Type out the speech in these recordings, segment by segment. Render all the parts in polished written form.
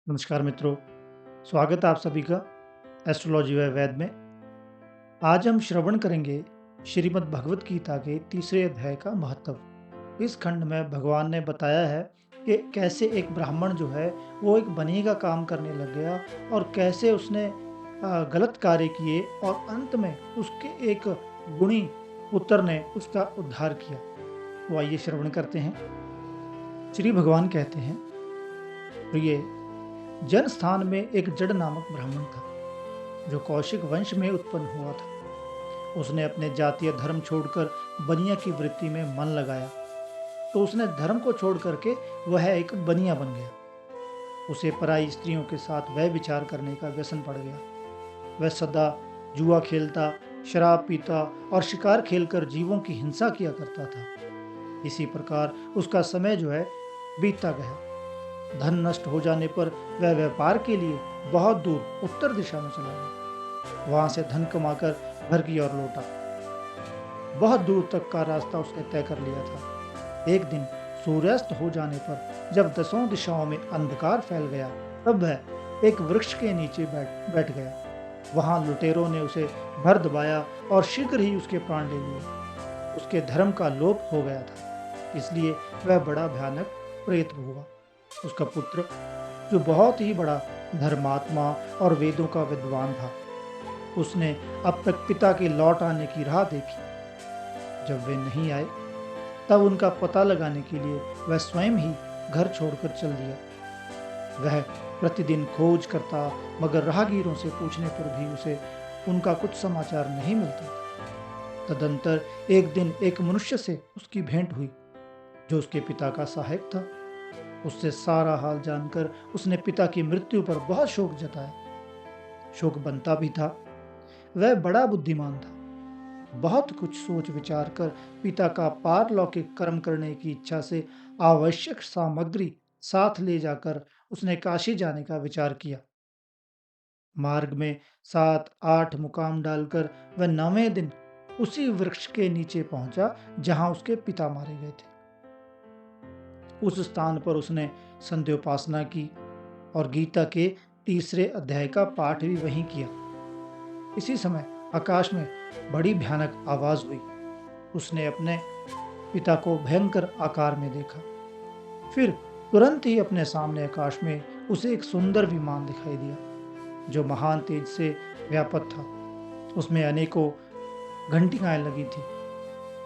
नमस्कार मित्रों, स्वागत है आप सभी का एस्ट्रोलॉजी व वैद में। आज हम श्रवण करेंगे श्रीमद् भगवत गीता के तीसरे अध्याय का महत्व। इस खंड में भगवान ने बताया है कि कैसे एक ब्राह्मण जो है वो एक बनिए का काम करने लग गया और कैसे उसने गलत कार्य किए और अंत में उसके एक गुणी पुत्र ने उसका उद्धार किया। तो आइए श्रवण करते हैं। श्री भगवान कहते हैं, प्रिय, जन स्थान में एक जड नामक ब्राह्मण था जो कौशिक वंश में उत्पन्न हुआ था। उसने अपने जातीय धर्म छोड़कर बनिया की वृत्ति में मन लगाया, तो उसने धर्म को छोड़ करके वह एक बनिया बन गया। उसे पराई स्त्रियों के साथ वह विचार करने का व्यसन पड़ गया। वह सदा जुआ खेलता, शराब पीता और शिकार खेलकर जीवों की हिंसा किया करता था। इसी प्रकार उसका समय जो है बीतता गया। धन नष्ट हो जाने पर वह व्यापार के लिए बहुत दूर उत्तर दिशा में चला गया। वहां से धन कमाकर घर की ओर लौटा। बहुत दूर तक का रास्ता उसने तय कर लिया था। एक दिन सूर्यास्त हो जाने पर जब दसों दिशाओं में अंधकार फैल गया, तब वह एक वृक्ष के नीचे बैठ गया। वहां लुटेरों ने उसे भर दबाया और शीघ्र ही उसके प्राण ले लिए। उसके धर्म का लोप हो गया था, इसलिए वह बड़ा भयानक प्रेत हुआ। उसका पुत्र, जो बहुत ही बड़ा धर्मात्मा और वेदों का विद्वान था, उसने अब तक पिता के लौट आने की राह देखी। जब वे नहीं आए, तब उनका पता लगाने के लिए वह स्वयं ही घर छोड़कर चल दिया। वह प्रतिदिन खोज करता, मगर राहगीरों से पूछने पर भी उसे उनका कुछ समाचार नहीं मिलता। तदंतर एक दिन एक मनुष्य से उसकी भेंट हुई, जो उसके पिता का सहायक था। उससे सारा हाल जानकर उसने पिता की मृत्यु पर बहुत शोक जताया। शोक बनता भी था। वह बड़ा बुद्धिमान था। बहुत कुछ सोच विचार कर पिता का पारलौकिक कर्म करने की इच्छा से आवश्यक सामग्री साथ ले जाकर उसने काशी जाने का विचार किया। मार्ग में 7-8 मुकाम डालकर वह 9वें दिन उसी वृक्ष के नीचे पहुंचा जहां उसके पिता मारे गए थे। उस स्थान पर उसने संध्योपासना की और गीता के तीसरे अध्याय का पाठ भी वहीं किया। इसी समय आकाश में बड़ी भयानक आवाज हुई। उसने अपने पिता को भयंकर आकार में देखा। फिर तुरंत ही अपने सामने आकाश में उसे एक सुंदर विमान दिखाई दिया, जो महान तेज से व्यापक था। उसमें अनेकों घंटियां लगी थी।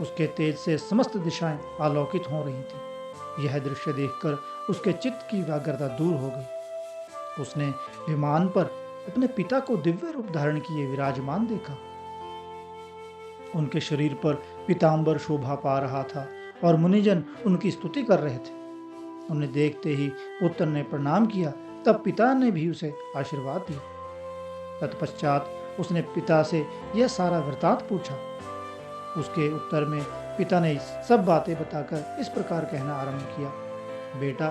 उसके तेज से समस्त दिशाएं आलोकित हो रही थी। यह दृश्य देखकर उसके चित्त की एकाग्रता दूर हो गई। उसने विमान पर अपने पिता को दिव्य रूप धारण किए विराजमान देखा। उनके शरीर पर पीतांबर शोभा पा रहा था और मुनिजन उनकी स्तुति कर रहे थे। उन्हें देखते ही पुत्र ने प्रणाम किया। तब पिता ने भी उसे आशीर्वाद दिया। तत्पश्चात उसने पिता से यह सारा वृतांत पूछा। उसके उत्तर में पिता ने सब बातें बताकर इस प्रकार कहना आरंभ किया, बेटा,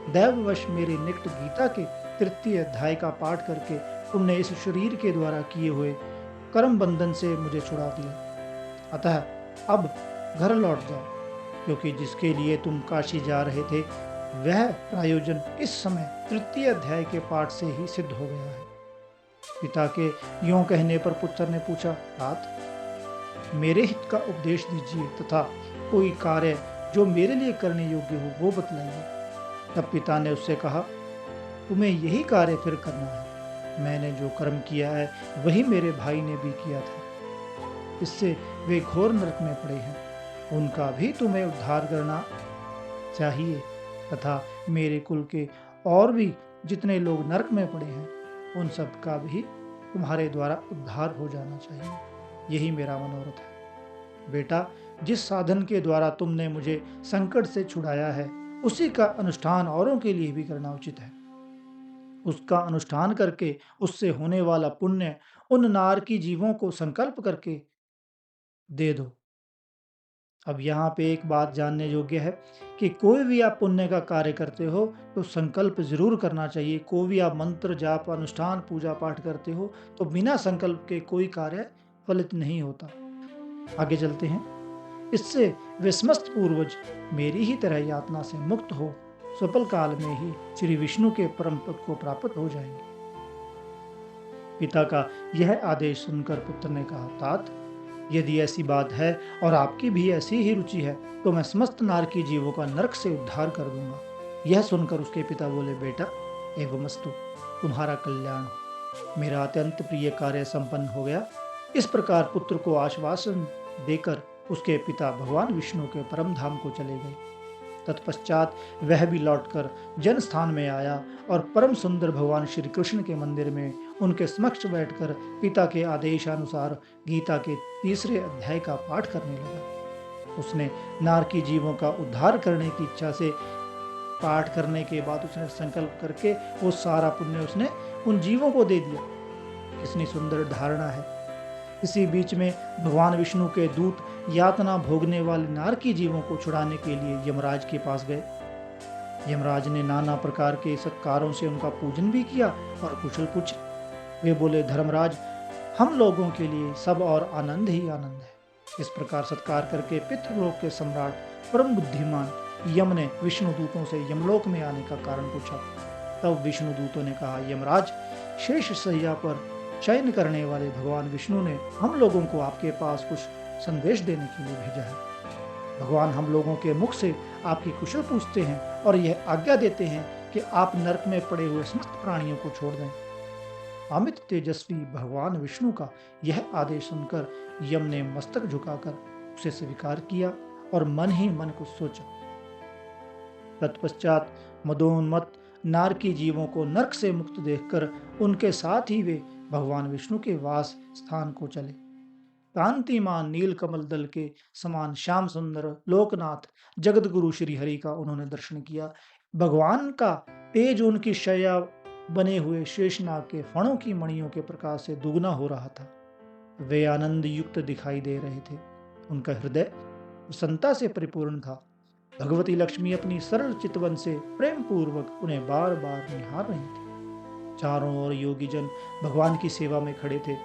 दैववश मेरे निकट गीता के तृतीय अध्याय का पाठ करके तुमने इस शरीर के द्वारा किए हुए कर्म बंधन से मुझे छुड़ा दिया। अतः अब घर लौट जाओ, क्योंकि जिसके लिए तुम काशी जा रहे थे वह प्रायोजन इस समय तृतीय अध्याय के पाठ से ही सिद्ध हो गया है। पिता के यों कहने पर पुत्र ने पूछा, तात, मेरे हित का उपदेश दीजिए तथा कोई कार्य जो मेरे लिए करने योग्य हो वो बतलाइए। तब पिता ने उससे कहा, तुम्हें यही कार्य फिर करना है। मैंने जो कर्म किया है वही मेरे भाई ने भी किया था। इससे वे घोर नरक में पड़े हैं। उनका भी तुम्हें उद्धार करना चाहिए तथा मेरे कुल के और भी जितने लोग नरक में पड़े हैं उन सब का भी तुम्हारे द्वारा उद्धार हो जाना चाहिए। यही मेरा मनोरथ है। बेटा, जिस साधन के द्वारा तुमने मुझे संकट से छुड़ाया है उसी का अनुष्ठान औरों के लिए भी करना उचित है। उसका अनुष्ठान करके उससे होने वाला पुण्य उन नार की जीवों को संकल्प करके दे दो। अब यहाँ पे एक बात जानने योग्य है कि कोई भी आप पुण्य का कार्य करते हो तो संकल्प जरूर करना चाहिए। कोई भी आप मंत्र जाप अनुष्ठान पूजा पाठ करते हो तो बिना संकल्प के कोई कार्य फलित नहीं होता। आगे चलते हैं। इससे वे समस्त पूर्वज मेरी ही तरह यातना से मुक्त हो स्वल्प काल में ही श्री विष्णु के परम पद को प्राप्त हो जाएंगे। पिता का यह आदेश सुनकर पुत्र ने कहा, तात, यदि ऐसी बात है और आपकी भी ऐसी ही रुचि है तो मैं समस्त नारकी जीवों का नरक से उद्धार कर दूंगा। यह सुनकर उसके पिता बोले, बेटा, एवमस्तु, तुम्हारा कल्याण हो, मेरा अत्यंत प्रिय कार्य संपन्न हो गया। इस प्रकार पुत्र को आश्वासन देकर उसके पिता भगवान विष्णु के परम धाम को चले गए। तत्पश्चात वह भी लौटकर जन स्थान में आया और परम सुंदर भगवान श्री कृष्ण के मंदिर में उनके समक्ष बैठकर पिता के आदेशानुसार गीता के तीसरे अध्याय का पाठ करने लगा। उसने नारकी जीवों का उद्धार करने की इच्छा से पाठ करने के बाद उसने संकल्प करके वो सारा पुण्य उसने उन जीवों को दे दिया। कितनी सुंदर धारणा है। इसी बीच में भगवान विष्णु के दूत यातना भोगने वाले नारकी जीवों को छुड़ाने के लिए यमराज के पास गए। यमराज ने नाना प्रकार के सत्कारों से उनका पूजन भी किया और कुशल पूछे। वे बोले, धर्मराज, हम लोगों के लिए सब और आनंद ही आनंद है। इस प्रकार सत्कार करके पितृलोक के सम्राट परम बुद्धिमान यम ने विष्णु दूतों से यमलोक में आने का कारण पूछा। तब विष्णु दूतों ने कहा, यमराज, शेष सैया पर शयन करने वाले भगवान विष्णु ने हम लोगों को आपके पास कुछ संदेश देने के लिए भेजा है। भगवान हम लोगों के मुख से आपकी कुशल पूछते हैं और यह आज्ञा देते हैं कि आप नरक में पड़े हुए समस्त प्राणियों को छोड़ दें। अमित तेजस्वी भगवान विष्णु का यह आदेश सुनकर यम ने मस्तक झुकाकर उसे स्वीकार किया और मन ही मन कुछ सोचा। तत्पश्चात मदोन्मत्त नारकी जीवों को नरक से मुक्त देखकर उनके साथ ही वे भगवान विष्णु के वास स्थान को चले। कांतिमान नील कमल दल के समान श्याम सुंदर लोकनाथ जगत गुरु श्री हरि का उन्होंने दर्शन किया। भगवान का तेज उनकी शैया बने हुए शेषनाग के फणों की मणियों के प्रकाश से दुगना हो रहा था। वे आनंद युक्त दिखाई दे रहे थे। उनका हृदय प्रसन्नता से परिपूर्ण था। भगवती लक्ष्मी अपनी सरल चितवन से प्रेम पूर्वक उन्हें बार बार निहार रही थी। चारों ओर योगी जन भगवान की सेवा में खड़े थे।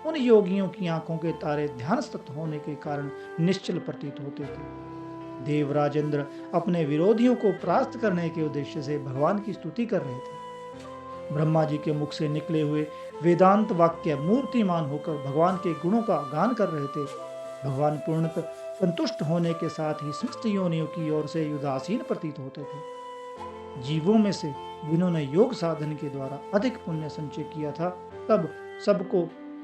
उन योगियों की आंखों के तारे ध्यानस्थ होने के कारण निश्चल प्रतीत होते थे। देवराजेंद्र अपने विरोधियों को परास्त करने के उद्देश्य से भगवान की स्तुति कर रहे थे। ब्रह्मा जी के मुख से निकले हुए वेदांत वाक्य मूर्तिमान होकर भगवान के गुणों का गान कर रहे थे। भगवान पूर्णतः संतुष्ट होने के साथ ही समस्त योनियों की ओर से उदासीन प्रतीत होते थे। जीवों में से जिन्होंने योग साधन के द्वारा अधिक पुण्य संचय किया था, तब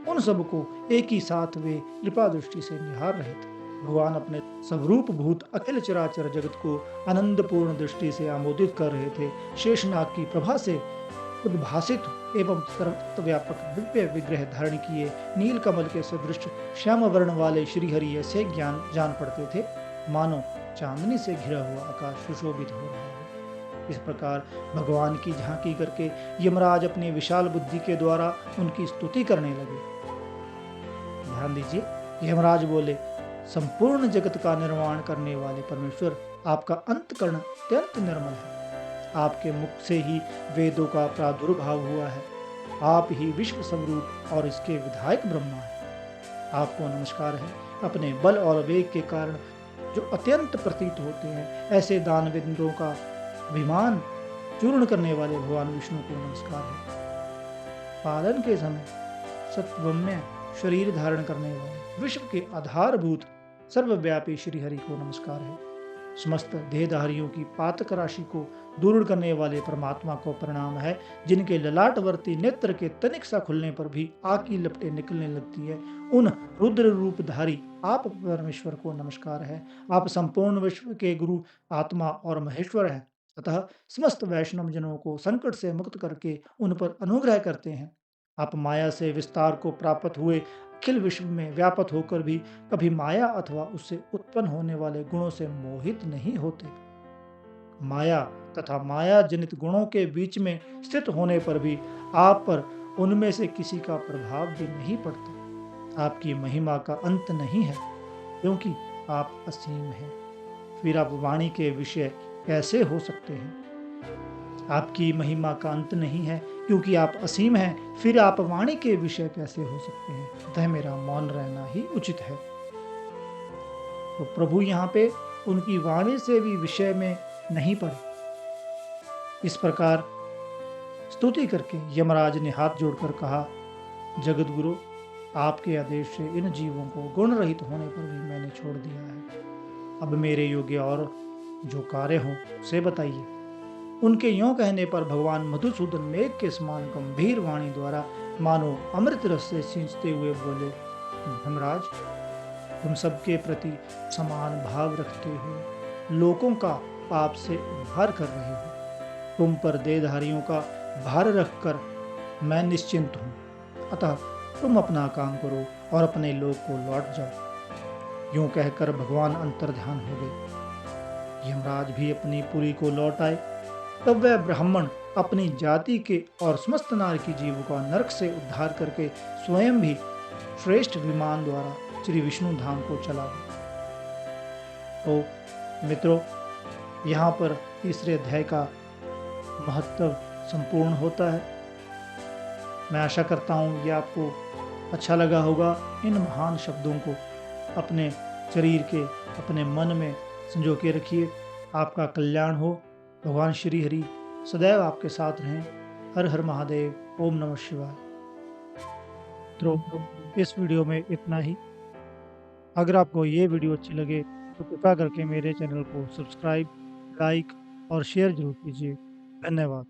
उन सबको एक ही साथ वे कृपा दृष्टि से निहार रहे थे। भगवान अपने स्वरूप भूत अखिल चराचर जगत को आनंद पूर्ण दृष्टि से आमोदित कर रहे थे। शेषनाग की प्रभा से उद्भासित एवं सर्वत्र व्यापक दिव्य विग्रह धारण किए नील कमल के सदृश श्याम वर्ण वाले श्रीहरि ऐसे ज्ञान जान पड़ते थे मानो चांदनी से घिरा हुआ आकाश सुशोभित हो रहा है। इस प्रकार भगवान की झांकी करके यमराज अपनी विशाल बुद्धि के द्वारा उनकी स्तुति करने लगे। ध्यान दीजिए, यमराज बोले, संपूर्ण जगत का निर्माण करने वाले परमेश्वर, आपका अंतकरण अत्यंत निर्मल है। आपके मुख से ही वेदों का प्रादुर्भाव हुआ है। आप ही विश्व स्वरूप और इसके विधायक ब्रह्मा है। आपको नमस्कार है। अपने बल और वेग के कारण जो अत्यंत प्रतीत होते हैं, ऐसे दानवेंद्रों का अभिमान चूर्ण करने वाले भगवान विष्णु को नमस्कार है। पालन के समय सत्वम्य शरीर धारण करने वाले विश्व के आधारभूत सर्वव्यापी श्री हरि को नमस्कार है। समस्त देहधारियों की पातक राशि को दूर करने वाले परमात्मा को प्रणाम है। जिनके ललाटवर्ती नेत्र के तनिक सा खुलने पर भी आग की लपटें निकलने लगती है, उन रुद्र रूपधारी आप परमेश्वर को नमस्कार है। आप संपूर्ण विश्व के गुरु, आत्मा और महेश्वर हैं। अतः समस्त वैष्णव जनों को संकट से मुक्त करके उन पर अनुग्रह करते हैं। आप माया से विस्तार को प्राप्त हुए अखिल विश्व में व्यापक होकर भी कभी माया अथवा उससे उत्पन्न होने वाले गुणों से मोहित नहीं होते। माया तथा माया जनित गुणों के बीच में स्थित होने पर भी आप पर उनमें से किसी का प्रभाव भी नहीं पड़ता। आपकी महिमा का अंत नहीं है, क्योंकि आप असीम हैं। फिर आप वाणी के विषय कैसे हो सकते हैं? आपकी महिमा का अंत नहीं है, क्योंकि आप असीम हैं, फिर आप वाणी के विषय कैसे हो सकते हैं? अतः मेरा मौन रहना ही उचित है। तो प्रभु यहाँ पे उनकी वाणी से भी विषय में नहीं पड़े, इस प्रकार स्तुति करके यमराज ने हाथ जोड़कर कहा, जगतगुरु, आपके आदेश से इन जीवों को गुण रहित होने पर भी मैंने छोड़ दिया है। अब मेरे योग्य और जो कार्य हों उसे बताइए। उनके यों कहने पर भगवान मधुसूदन मेघ के समान गंभीर वाणी द्वारा मानो अमृत रस से सींचते हुए बोले, धर्मराज, तुम सबके प्रति समान भाव रखते हुए लोगों का पाप से उद्धार कर रहे हो। तुम पर देहधारियों का भार रखकर मैं निश्चिंत हूँ। अतः तुम अपना काम करो और अपने लोक को लौट जाओ। यूं कहकर भगवान अंतर्ध्यान हो गए। यमराज भी अपनी पुरी को लौट आए। तब वह ब्राह्मण अपनी जाति के और समस्त नार की जीवों का नरक से उद्धार करके स्वयं भी श्रेष्ठ विमान द्वारा श्री विष्णु धाम को चला गया। तो मित्रों, यहाँ पर तीसरे अध्याय का महत्व संपूर्ण होता है। मैं आशा करता हूँ ये आपको अच्छा लगा होगा। इन महान शब्दों को अपने शरीर के, अपने मन में संजो के रखिए। आपका कल्याण हो। भगवान श्री हरि सदैव आपके साथ रहें। हर हर महादेव। ओम नमः शिवाय। तो इस वीडियो में इतना ही। अगर आपको ये वीडियो अच्छी लगे तो कृपया करके मेरे चैनल को सब्सक्राइब, लाइक और शेयर जरूर कीजिए। धन्यवाद।